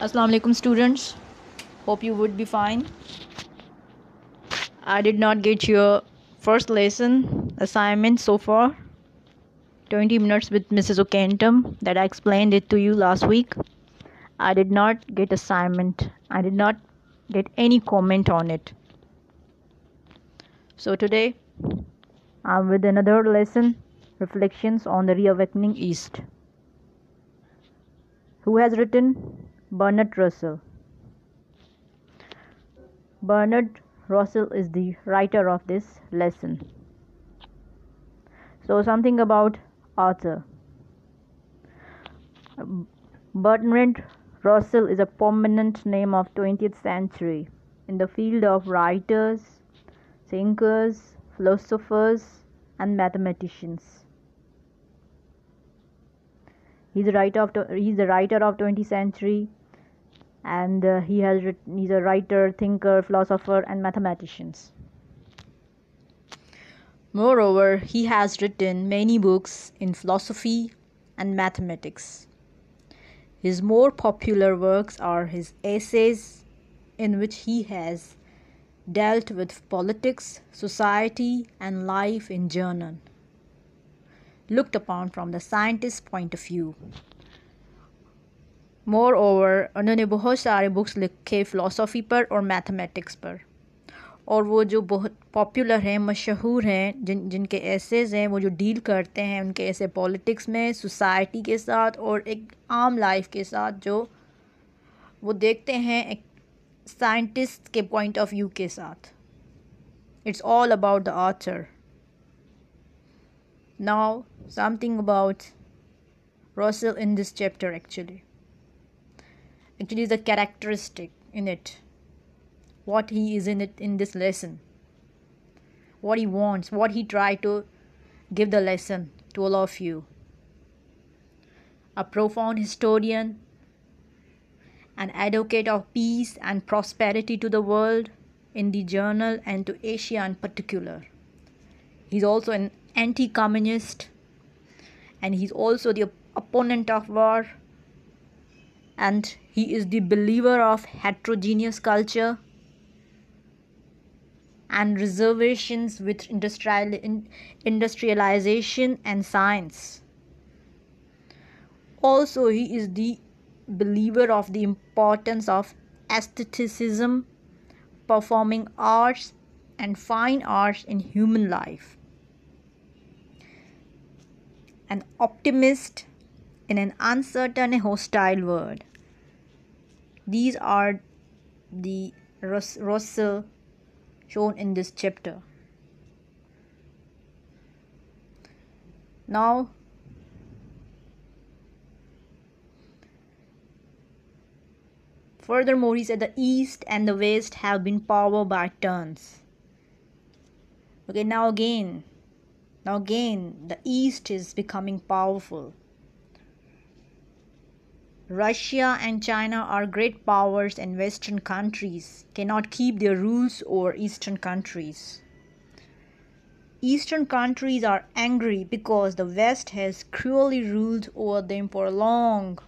Assalamu alaikum students. Hope you would be fine. I did not get your first lesson assignment so far. 20 minutes with Mrs. Okentum that I explained it to you last week. I did not get assignment. I did not get any comment on it. So today I'm with another lesson, Reflections on the Reawakening East. Who has written? Bernard Russell. Bernard Russell is the writer of this lesson. So something about author. Bernard Russell is a prominent name of 20th century in the field of writers, thinkers, philosophers, and mathematicians. He's a writer of 20th century, and he's a writer, thinker, philosopher, and mathematicians. Moreover, he has written many books in philosophy and mathematics. His more popular works are his essays, in which he has dealt with politics, society, and life in general, looked upon from the scientist's point of view. Moreover, उन्होंने बहुत सारे books लिखे philosophy पर और mathematics पर, और वो जो बहुत पॉपुलर हैं, मशहूर हैं, जिनके एसेज हैं, वो जो डील करते हैं उनके ऐसे पॉलिटिक्स में, सोसाइटी के साथ और एक आम लाइफ के साथ, जो वो देखते हैं एक साइंटिस्ट के पॉइंट ऑफ व्यू के साथ. It's all about the author. Now something about Russell in this chapter actually is a characteristic in it. What he is in it in this lesson, what he wants, what he tried to give the lesson to all of you. A profound historian, an advocate of peace and prosperity to the world in the journal and to Asia in particular. He's also an anti-communist, and he's also the opponent of war, and he is the believer of heterogeneous culture and reservations with industrialization and science. Also, he is the believer of the importance of aestheticism, performing arts, and fine arts in human life. An optimist in an uncertain and hostile world. These are the Russell shown in this chapter. Now, furthermore, he said the East and the West have been power by turns. Okay, now again, the East is becoming powerful. Russia and China are great powers, and Western countries cannot keep their rules over Eastern countries. Eastern countries are angry because the West has cruelly ruled over them for long.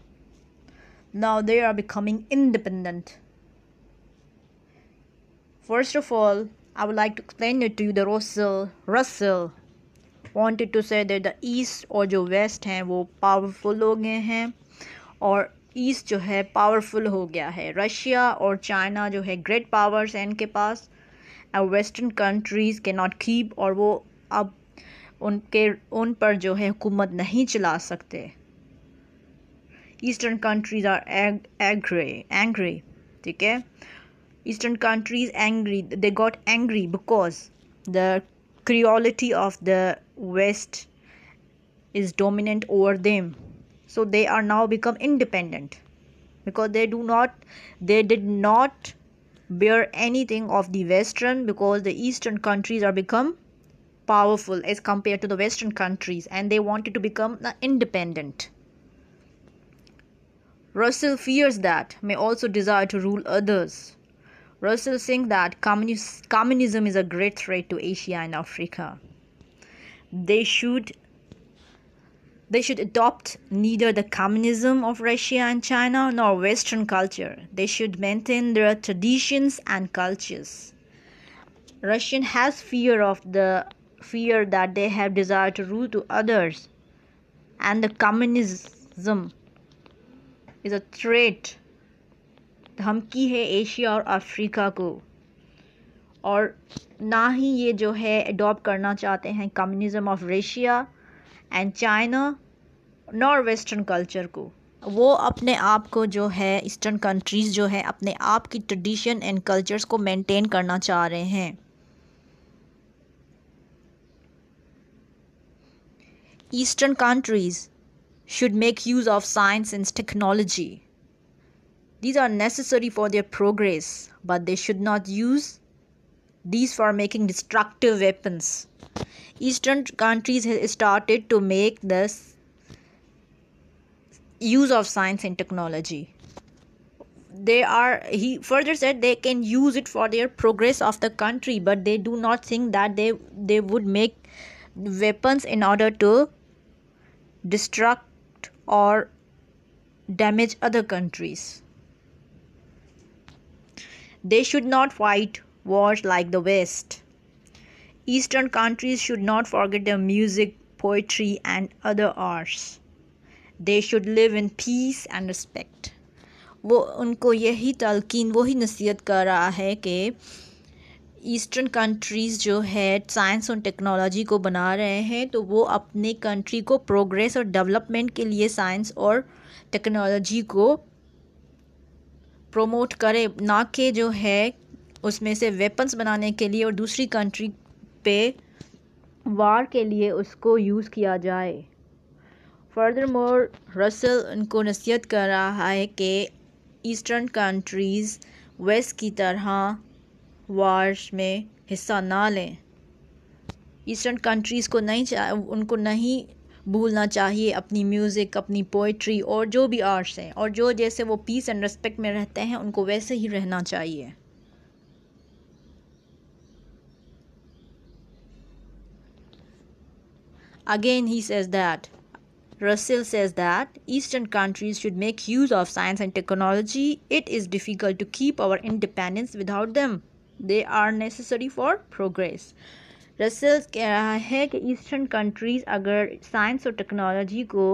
Now they are becoming independent. First of all, I would like to explain it to you. The Russell wanted to say that the East और जो West हैं वो powerful हो गए हैं, और east जो है पावरफुल हो गया है. रशिया और चाइना जो है ग्रेट पावर्स हैं इनके पास, और वेस्टर्न कंट्रीज़ के नॉट कीप, और वो अब उन पर जो है हुकूमत नहीं चला सकते. Eastern countries are angry. ठीक है, eastern countries angry, they got angry because the cruelty of the West is dominant over them. So they are now become independent because they did not bear anything of the Western, because the Eastern countries are become powerful as compared to the Western countries, and they wanted to become independent. Russell fears that may also desire to rule others. Russell thinks that communism is a great threat to Asia and Africa. They should adopt neither the communism of Russia and China nor Western culture. They should maintain their traditions and cultures. Russian has fear that they have desire to rule to others, and the communism is a threat, धमकी है Asia और Africa को. और ना ही ये जो है adopt करना चाहते हैं communism of Russia and China nor western culture को. वो अपने आप को जो है ईस्टर्न कंट्रीज़ जो है अपने आप की ट्रेडिशन एंड कल्चर्स को मेंटेन करना चाह रहे हैं. Eastern countries should make use of science and technology. These are necessary for their progress, but they should not use these for making destructive weapons. Eastern countries have started to make this use of science and technology. He further said they can use it for their progress of the country, but they do not think that they would make weapons in order to destruct or damage other countries. They should not fight wars like the West. Eastern countries should not forget their music, poetry and other arts. They should live in peace and respect. वो उनको यही तलकीन वही नसीहत कर रहा है कि eastern countries जो है साइंस और टेक्नोलॉजी को बना रहे हैं तो वो अपने कंट्री को प्रोग्रेस और डेवलपमेंट के लिए साइंस और टेक्नोलॉजी को प्रमोट करे, ना कि जो है उसमें से वेपन्स बनाने के लिए और दूसरी कंट्री पे वार के लिए उसको यूज़ किया जाए. फर्दर मोर रसल उनको नसीहत कर रहा है कि ईस्टर्न कंट्रीज़ वेस्ट की तरह वार्स में हिस्सा ना लें. ईस्टर्न कंट्रीज़ को उनको नहीं भूलना चाहिए अपनी म्यूज़िक, अपनी पोइट्री और जो भी आर्ट्स हैं, और जो जैसे वो पीस एंड रिस्पेक्ट में रहते हैं उनको वैसे ही रहना चाहिए. Again he says that Russell says that Eastern countries should make use of science and technology. It is difficult to keep our independence without them. They are necessary for progress. Russell कह रहा है कि eastern countries अगर science और technology को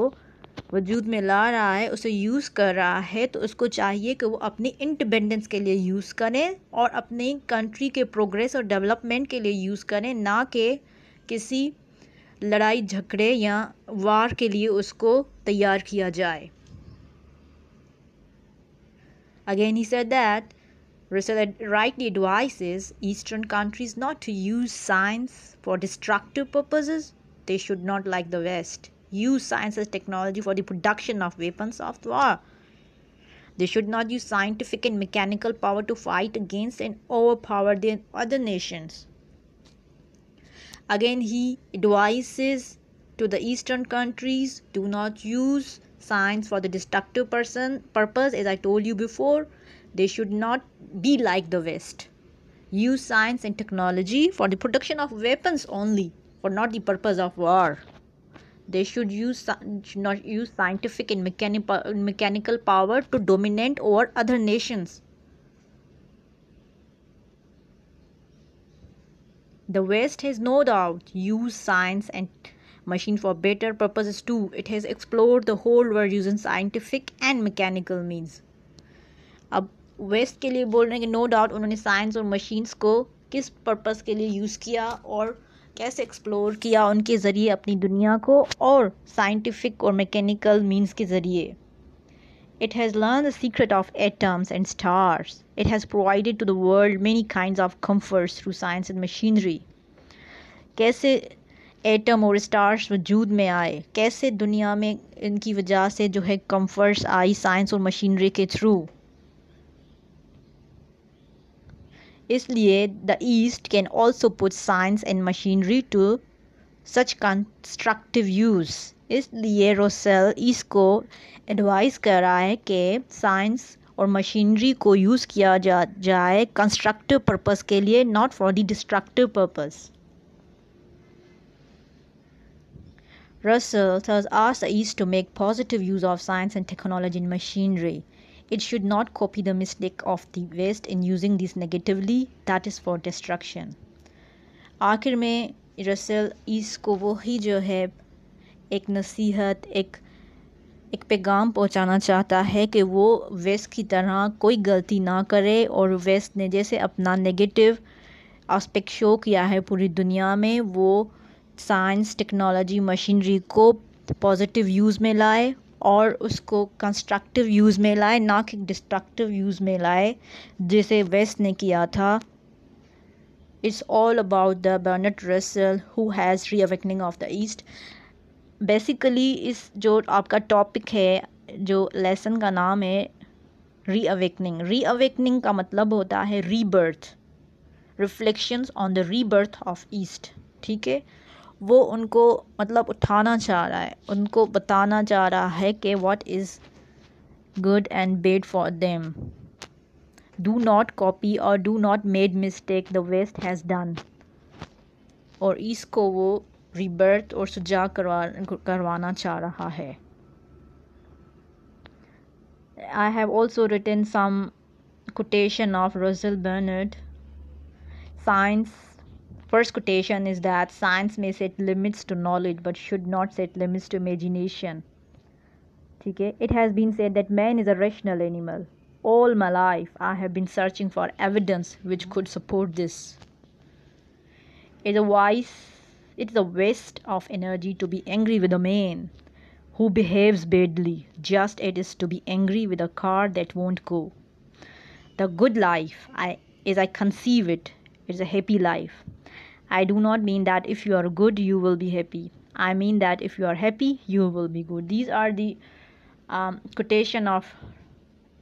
वजूद में ला रहा है, उसे यूज़ कर रहा है, तो उसको चाहिए कि वो अपनी इंडिपेंडेंस के लिए यूज़ करें और अपनी कंट्री के प्रोग्रेस और डेवलपमेंट के लिए यूज़ करें, ना कि किसी लड़ाई झगड़े या वार के लिए उसको तैयार किया जाए. Again he said that Russell rightly advises Eastern countries not to use science for destructive purposes. They should not, like the West, use science as technology for the production of weapons of war. They should not use scientific and mechanical power to fight against and overpower the other nations. Again, he advises to the Eastern countries, do not use science for the destructive purpose. As I told you before, they should not be like the West. Use science and technology for the production of weapons only, for not the purpose of war. They should not use scientific and mechanical power to dominate over other nations. The West has no doubt used science and machine for better purposes too. It has explored the whole world using scientific and mechanical means. अब waste के लिए बोल रहे हैं कि no doubt उन्होंने science और machines को किस पर्पस के लिए यूज़ किया और कैसे एक्सप्लोर किया उनके ज़रिए अपनी दुनिया को, और साइंटिफिक और मैकेनिकल मीन्स के ज़रिए. It has learned the secret of atoms and stars. It has provided to the world many kinds of comforts through science and machinery. कैसे एटम और स्टार्स वजूद में आए, कैसे दुनिया में इनकी वजह से जो है comforts आई साइंस और मशीनरी के थ्रू. इसलिए the East can also put science and machinery to such constructive use. इसलिए रोसेल इसको एडवाइस कर रहा है कि साइंस और मशीनरी को यूज़ किया जाए कंस्ट्रक्टिव पर्पस के लिए, not for the destructive purpose. Russell thus asked the East to make positive use of science and technology and machinery. It should not copy the mistake of the West in using these negatively, that is for destruction. आखिर में Russell east को वही जो है एक नसीहत एक पैगाम पहुंचाना चाहता है कि वो वेस्ट की तरह कोई गलती ना करे, और वेस्ट ने जैसे अपना नेगेटिव एस्पेक्ट शो किया है पूरी दुनिया में, वो साइंस टेक्नोलॉजी मशीनरी को पॉजिटिव यूज़ में लाए और उसको कंस्ट्रक्टिव यूज़ में लाए, ना कि डिस्ट्रक्टिव यूज़ में लाए जैसे वेस्ट ने किया था. It's all about the Bernard Russell who has reawakening of the East. Basically इस जो आपका टॉपिक है, जो लेसन का नाम है रीअवेकनिंग. रीअवेकनिंग का मतलब होता है rebirth, reflections on the rebirth of east. ठीक है, वो उनको मतलब उठाना चाह रहा है, उनको बताना चाह रहा है कि what is good and bad for them. Do not copy or do not made mistake the west has done. और ईस्ट को वो रीबर्थ और सुजा करवाना चाह रहा है. I have also written some quotation of Russell Bernard. Science, first quotation is that science may set limits to knowledge but should not set limits to imagination. ठीक है, it has been said that man is a rational animal. All my life I have been searching for evidence which could support this. It is a waste of energy to be angry with a man who behaves badly, just as it is to be angry with a car that won't go. The good life, as I conceive it, is a happy life. I do not mean that if you are good, you will be happy. I mean that if you are happy, you will be good. These are the quotation of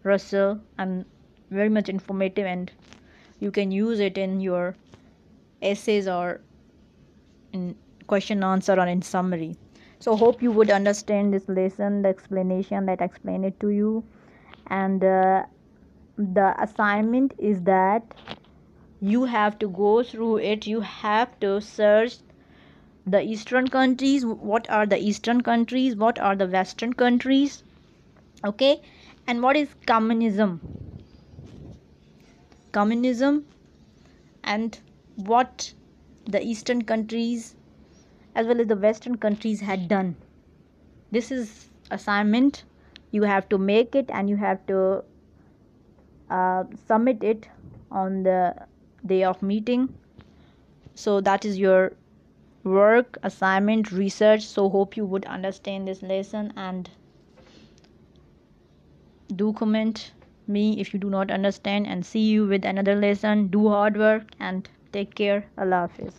Russell, and very much informative, and you can use it in your essays or in question answer or in summary. So hope you would understand this lesson, the explanation that I explained it to you. And the assignment is that you have to go through it. You have to search the eastern countries. What are the eastern countries? What are the western countries? Okay, and what is communism? Communism, and what the eastern countries as well as the western countries had done. This is assignment. You have to make it and you have to submit it on the day of meeting. So that is your work, assignment, research. So hope you would understand this lesson, and do comment me if you do not understand, and see you with another lesson. Do hard work and take care. Allah Hafiz.